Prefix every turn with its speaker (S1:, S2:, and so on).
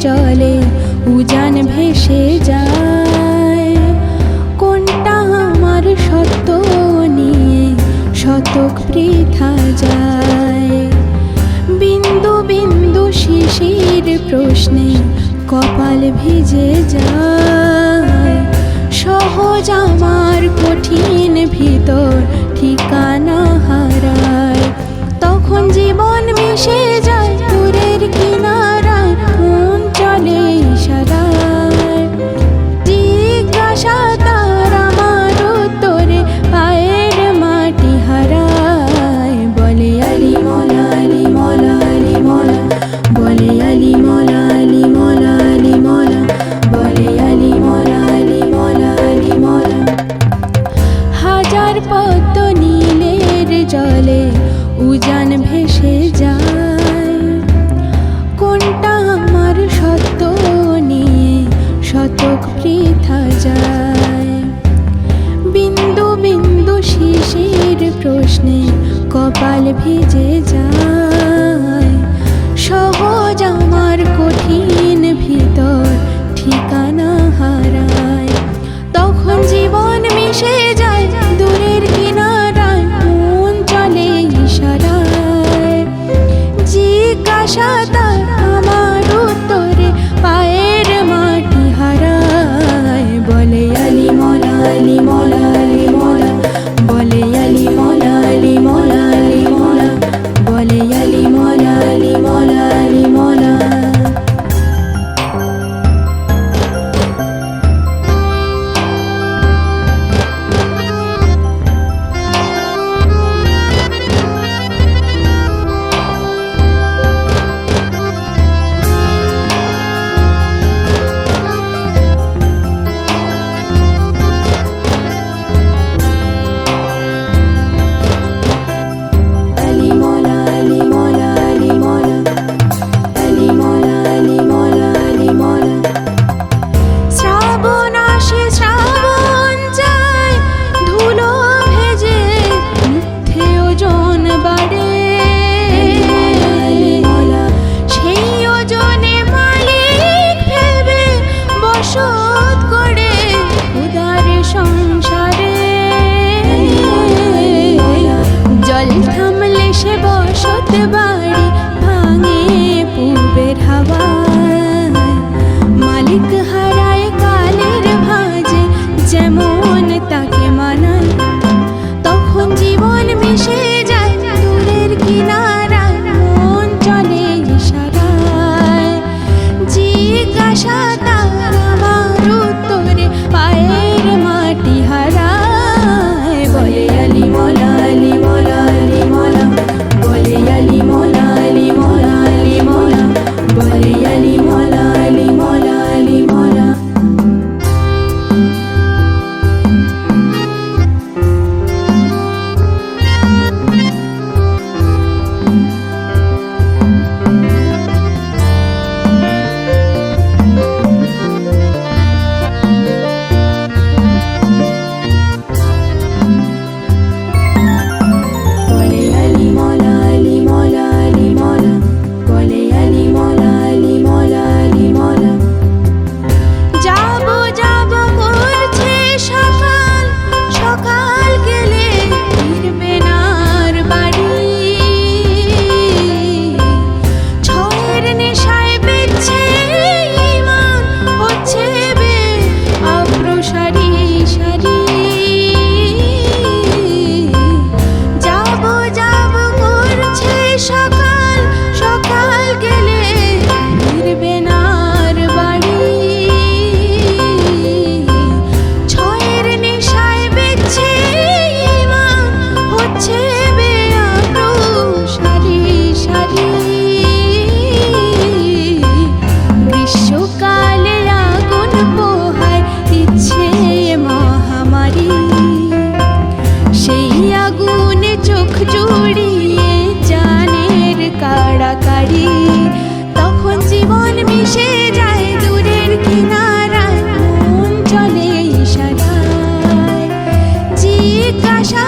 S1: জলে উজান ভেসে যায়, কোনটা আমার সত্য নিয়ে শতক বৃথা যায়। বিন্দু বিন্দু শিশির প্রশ্নে কপাল ভিজে যায়, সহজ আমার কঠিন ভিতর ঠিকানা হারায়। তখন জীবন মিশে যায় দূরের কিনারায়, মন চলে ইশারায়। জিজ্ঞাসা তার আমার উত্তরে পায়ের মাটি হারায়। বলে আলি মলা আলি মলা আলি মলা, বলে আলি মলা আলি মলা আলি মলা, বলে আলি মলা আলি মলা আলি মলা। হাজার পদ্ম নীলের জলে উজান ভেসে যায়, কোনটা আমার সত্য নিয়ে শতক বৃথা যায়। বিন্দু বিন্দু শিশির প্রশ্নে কপাল ভিজে যায়, সহজ আমার কঠিন ভিতর ঠিকানা হারায়। তখন জীবন মিশে যায় দূরের কিনারায়, মন চলে ইশারায়। জিজ্ঞাসা তার আমার উত্তরে পায়ের মাটি হারায়। বলে আলি মলা আলি মলা আলি মলা, বলে আলি মলা আলি মলা আলি মলা, বলে আলি মলা আলি মলা আলি মলা। বাড়ি ভাঙে পূবের হাওয়ায়, মালিক হারায় কালের ভাঁজে যেমন তাকে মানায়। তখন জীবন মিশে যায় দূরের কিনারায়, মন চলে ইশারায়। জিজ্ঞাসা তার আমার উত্তরে পায়ের মাটি হারায়। বলে আলি মলা আলি মলা আলি মলা, বলে আলি মলা। বাড়ি। তখন জীবন মিশে যায় দূরের কিনারায়, মন চলে ইশারায়। জিজ্ঞাসা